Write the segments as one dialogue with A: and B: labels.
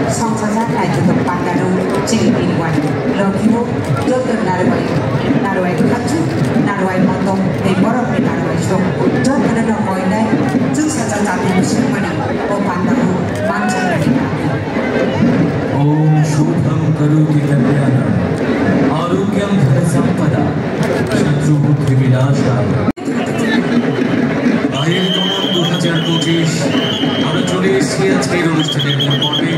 A: Songsajar Rajutuk Pandaru Cilipinuan Logimu Dokter Naruai Katu Naruai Motong Deborah Naruai Shok Dokter Naruai Dai Tuk Saja Jati Musimani O Pandaru Mancan Dari
B: Om Shubham Karoti Kalyanam Arogyam Dhanasampada Shatru Buddhi Vinashaya Ahir Tomon 2025 আমরা চলে এসেছি আজকের অনুষ্ঠানের মূল পর্বে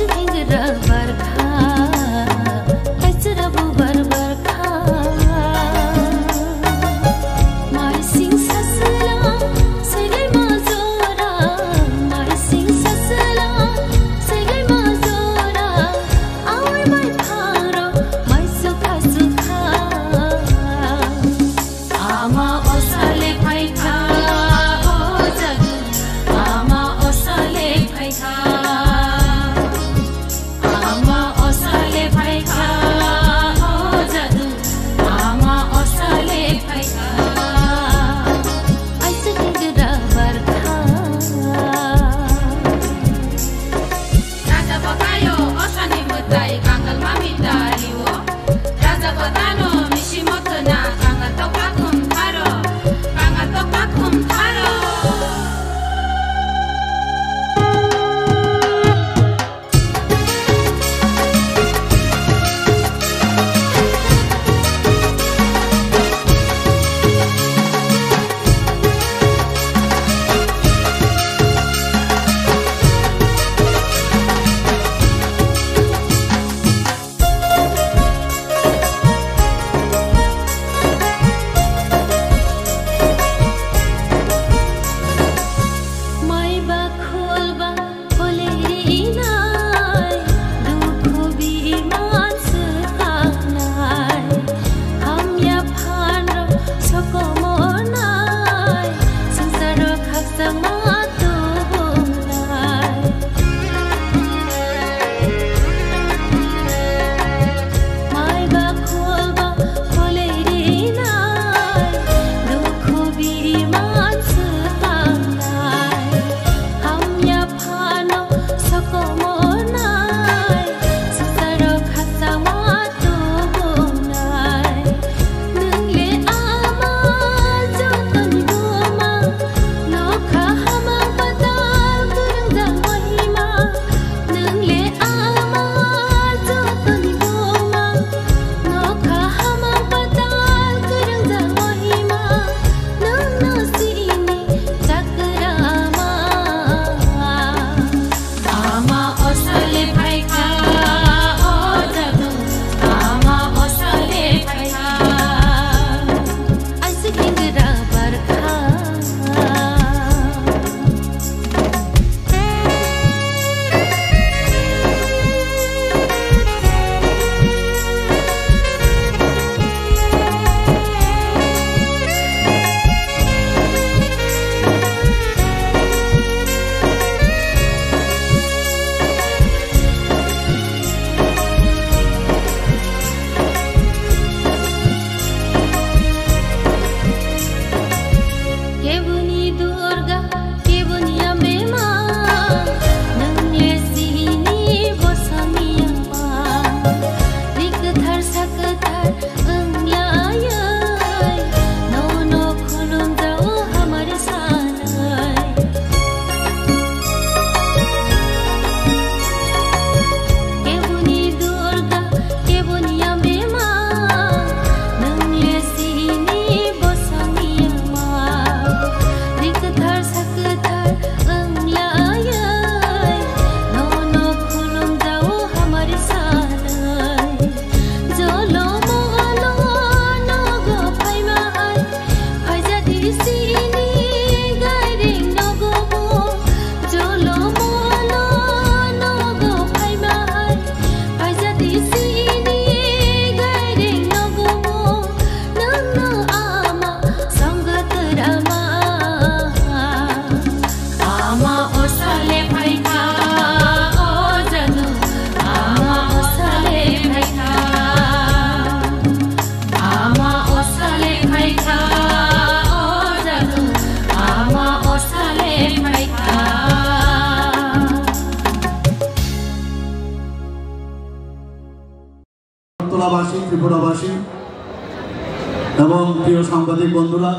C: I বাংলাভাষী ত্রিপুরাবাসী এবং প্রিয় সাংবাদিক বন্ধুরা,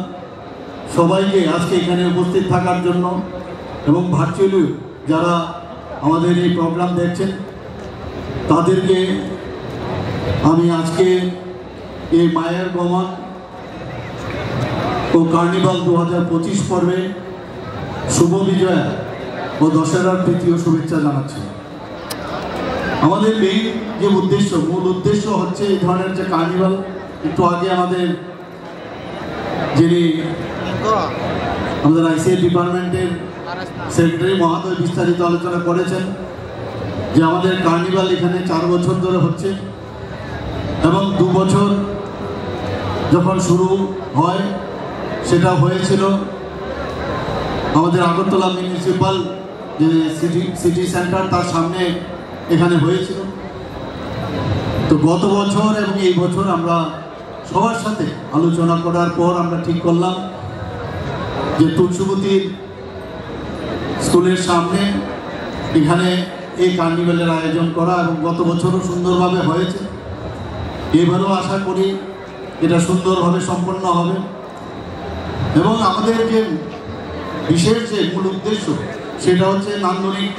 C: সবাইকে আজকে এখানে উপস্থিত থাকার জন্য এবং ভার্চুয়ালি যারা আমাদের এই প্রোগ্রাম দেখছেন তাদেরকে আমি আজকে এই মায়ের গমন ও কার্নিভাল 2025 পর্বে শুভ বিজয়া ও দশেরার তৃতীয় শুভেচ্ছা জানাচ্ছি। আমাদের মেইন যে মূল উদ্দেশ্য হচ্ছে এই ধরনের যে কার্নিভাল, একটু আগে আমাদের যিনি আমাদের আইসিএ ডিপার্টমেন্টের সেক্রেটারি মহোদয় বিস্তারিত আলোচনা করেছেন যে আমাদের কার্নিভাল এখানে 4 বছর ধরে হচ্ছে এবং 2 বছর যখন শুরু হয় সেটা হয়েছিল আমাদের আগরতলা মিউনিসিপাল যে সিটি সেন্টার তার সামনে এখানে হয়েছিল। তো গত বছর এবং এই বছর আমরা সবার সাথে আলোচনা করার পর আমরা ঠিক করলাম যে তুলসীবতীর স্কুলের সামনে এখানে এই কার্নিভালের আয়োজন করা, এবং গত বছরও সুন্দরভাবে হয়েছে। এবারও আশা করি এটা সুন্দরভাবে সম্পন্ন হবে এবং আমাদের যে বিশেষ যে মূল উদ্দেশ্য সেটা হচ্ছে নান্দনিক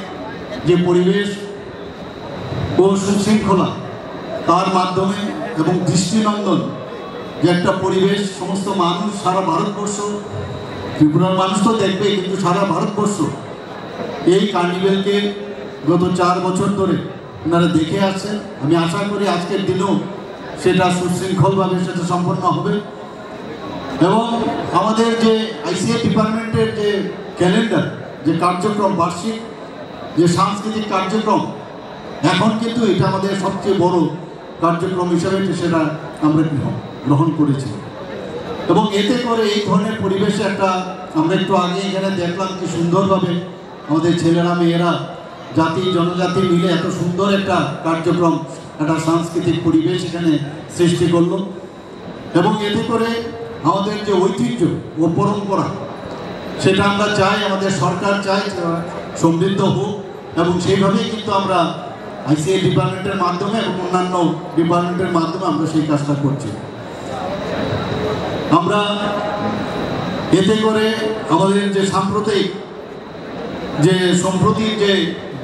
C: যে পরিবেশ ও সুশৃঙ্খলা তার মাধ্যমে এবং দৃষ্টিনন্দন যে একটা পরিবেশ সমস্ত মানুষ সারা ভারতবর্ষ, ত্রিপুরার মানুষ তো দেখবেই, কিন্তু সারা ভারতবর্ষ এই কার্নিভালকে গত 4 বছর ধরে ওনারা দেখে আসছেন। আমি আশা করি আজকের দিনেও সেটা সুশৃঙ্খলভাবে সেটা সম্পন্ন হবে এবং আমাদের যে আইসিএ ডিপার্টমেন্টের যে ক্যালেন্ডার, যে কার্যক্রম, বার্ষিক যে সাংস্কৃতিক কার্যক্রম, এখন কিন্তু এটা আমাদের সবচেয়ে বড় কার্যক্রম হিসাবে সেটা আমরা গ্রহণ করেছি এবং এতে করে এই ধরনের পরিবেশে একটা আমরা একটু আগে এখানে দেখলাম কি সুন্দরভাবে আমাদের ছেলেরা মেয়েরা জাতি জনজাতি মিলে এত সুন্দর একটা কার্যক্রম, একটা সাংস্কৃতিক পরিবেশ এখানে সৃষ্টি করলো এবং এতে করে আমাদের যে ঐতিহ্য ও পরম্পরা সেটা আমরা চাই, আমাদের সরকার চাই সমৃদ্ধ হোক এবং সেইভাবেই কিন্তু আমরা আইসিএ ডিপার্টমেন্টের মাধ্যমে এবং অন্যান্য ডিপার্টমেন্টের মাধ্যমে আমরা সেই কাজটা করছি। আমরা এতে করে আমাদের যে সাম্প্রতিক যে সম্প্রতির যে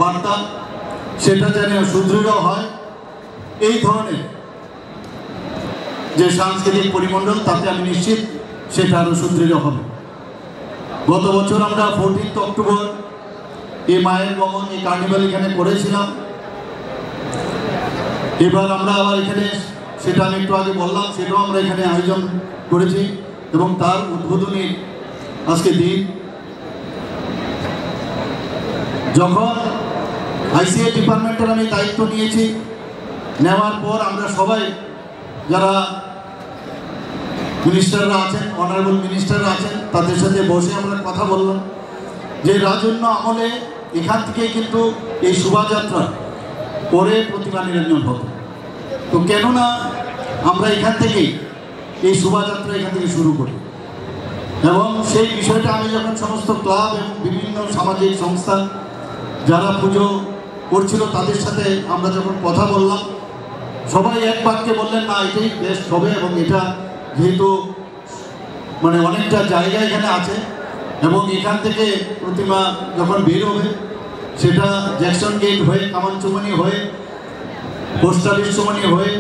C: বার্তা সেটা যেন সুদৃঢ় হয়, এই ধরনের যে সাংস্কৃতিক পরিমণ্ডল তাতে আমি নিশ্চিত সেটা আরও সুদৃঢ় হবে। গত বছর আমরা 14 অক্টোবর এই মায়ের গমন এই কার্নিভাল এখানে করেছিলাম। এবার আমরা আবার এখানে, সেটা আমি একটু আগে বললাম, সেটাও আমরা এখানে আয়োজন করেছি এবং তার উদ্বোধনী আজকে দিন। যখন আইসিএ ডিপার্টমেন্টের আমি দায়িত্ব নিয়েছি, নেওয়ার পর আমরা সবাই যারা মিনিস্টাররা আছেন, অনারেবল মিনিস্টাররা আছেন, তাদের সাথে বসে আমরা কথা বললাম যে রাজন্য আমলে এখান থেকেই কিন্তু এই শোভাযাত্রা পরে প্রতিমা নিরঞ্জন হতো, তো কেননা আমরা এখান থেকেই এই শোভাযাত্রা এখান থেকে শুরু করি এবং সেই বিষয়টা আমি যখন সমস্ত ক্লাব এবং বিভিন্ন সামাজিক সংস্থা যারা পুজো করছিল তাদের সাথে আমরা যখন কথা বললাম, সবাই এক বাক্যে বললেন না এটাই বেস্ট হবে এবং এটা যেহেতু মানে অনেকটা জায়গা এখানে আছে এবং এখান থেকে প্রতিমা যখন বের হবে সেটা জ্যাকসন গেট হয়ে, কামানচুমনি হয়ে, পোস্ট অফিস চুমনি হয়ে,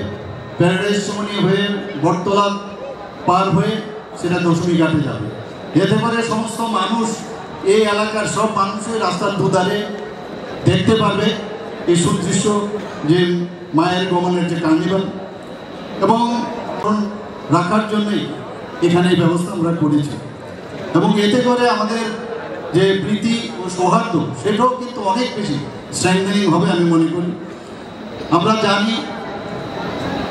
C: প্যারাডাইস চুমনি হয়ে, বটতলা পার হয়ে সেটা দশমী ঘাটে যাবে। এতে করে সমস্ত মানুষ, এই এলাকার সব মানুষই রাস্তার দুধারে দেখতে পারবে এই সুদৃশ্য যে মায়ের গমনের যে কার্নিভাল এবং রাখার জন্যই এখানে এই ব্যবস্থা আমরা করেছি এবং এতে করে আমাদের যে প্রীতি ও সৌহার্দ্য সেটাও কিন্তু অনেক বেশি স্ট্রেংথেনিং হবে আমি মনে করি। আমরা জানি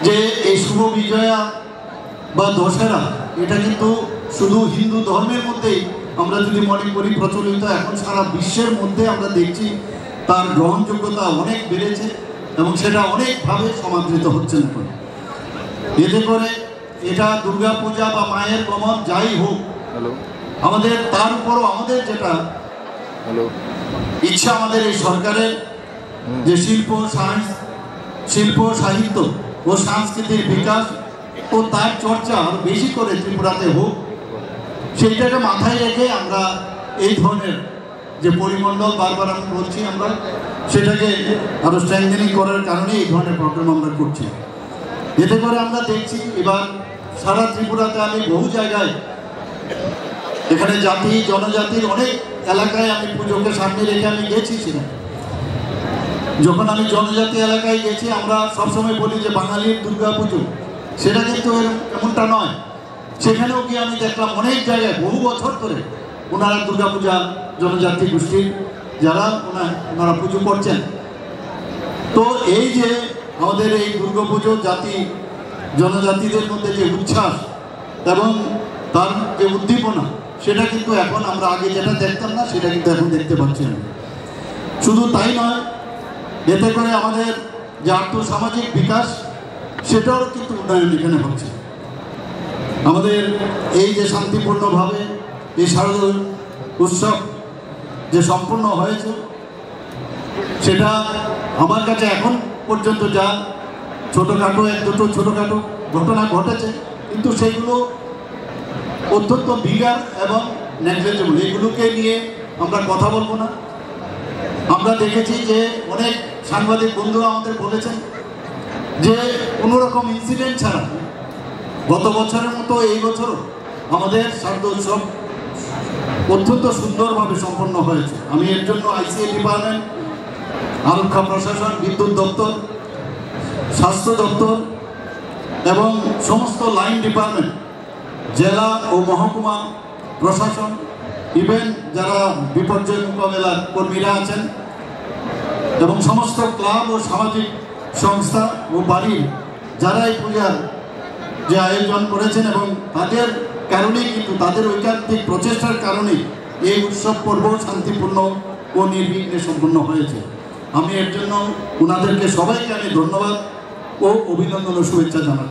C: যে এই শুভ বিজয়া বা দশেরা এটা কিন্তু শুধু হিন্দু ধর্মের মধ্যেই আমরা যদি মনে করি প্রচলিত, এখন সারা বিশ্বের মধ্যে আমরা দেখছি তার গ্রহণযোগ্যতা অনেক বেড়েছে এবং সেটা অনেকভাবে সমাদৃত হচ্ছে এখন। এতে করে এটা দুর্গা পূজা বা মায়ের গমন যাই হোক, আমাদের তার উপরও আমাদের যেটা ইচ্ছা, আমাদের এই সরকারের যে শিল্প সাহিত্য ও সাংস্কৃতিক বিকাশ ও তার চর্চা আরও বেশি করে ত্রিপুরাতে হোক, সেইটাকে মাথায় রেখে আমরা এই ধরনের যে পরিমণ্ডল বারবার আমি বলছি, আমরা সেটাকে আরও স্ট্রেংথেনিং করার কারণে এই ধরনের প্রোগ্রাম আমরা করছি। এতে করে আমরা দেখছি এবার সারা ত্রিপুরাতে আমি বহু জায়গায় এখানে জাতি জনজাতির অনেক এলাকায় আমি পুজোকে সামনে রেখে আমি গেছি। সেখানে যখন আমি জনজাতি এলাকায় গেছি, আমরা সবসময় বলি যে বাঙালির দুর্গা পুজো, সেটা কিন্তু এমনটা নয়। সেখানেও গিয়ে আমি দেখলাম অনেক জায়গায় বহু বছর ধরে ওনারা দুর্গা পূজা জনজাতি গোষ্ঠীর যারা ওনারা পুজো করছেন। তো এই যে আমাদের এই দুর্গা পুজো জাতি জনজাতিদের মধ্যে যে উচ্ছ্বাস এবং তার যে উদ্দীপনা, সেটা কিন্তু এখন আমরা আগে যেটা দেখতাম না সেটা কিন্তু এখন দেখতে পাচ্ছি না। শুধু তাই নয়, এতে করে আমাদের যে আর্থসামাজিক বিকাশ সেটাও কিন্তু উন্নয়ন এখানে হচ্ছে। আমাদের এই যে শান্তিপূর্ণভাবে এই শারদীয় উৎসব যে সম্পূর্ণ হয়েছে, সেটা আমার কাছে এখন পর্যন্ত যা ছোটোখাটো এক দুটো ছোটোখাটো ঘটনা ঘটেছে, কিন্তু সেগুলো অত্যন্ত বিগার এবং নেগলিজেবল। এগুলোকে নিয়ে আমরা কথা বলবো না। আমরা দেখেছি যে অনেক সাংবাদিক বন্ধুরা আমাদের বলেছেন যে কোনোরকম ইনসিডেন্ট ছাড়া গত বছরের মতো এই বছরও আমাদের শারদ উৎসব অত্যন্ত সুন্দরভাবে সম্পন্ন হয়েছে। আমি এর জন্য আইসিএ ডিপার্টমেন্ট, আরক্ষা প্রশাসন, বিদ্যুৎ দপ্তর, স্বাস্থ্য দপ্তর এবং সমস্ত লাইন ডিপার্টমেন্ট, জেলা ও মহকুমা প্রশাসন, ইভেন যারা বিপর্যয় মোকাবেলার কর্মীরা আছেন এবং সমস্ত ক্লাব ও সামাজিক সংস্থা ও বাড়ির যারা এই পূজার যে আয়োজন করেছেন, এবং তাদের কারণেই কিন্তু তাদের ঐকান্তিক প্রচেষ্টার কারণেই এই উৎসব পর্ব শান্তিপূর্ণ ও নির্বিঘ্নে সম্পন্ন হয়েছে। আমি এর জন্য ওনাদেরকে সবাইকে আমি ধন্যবাদ ও অভিনন্দন ও শুভেচ্ছা জানাই।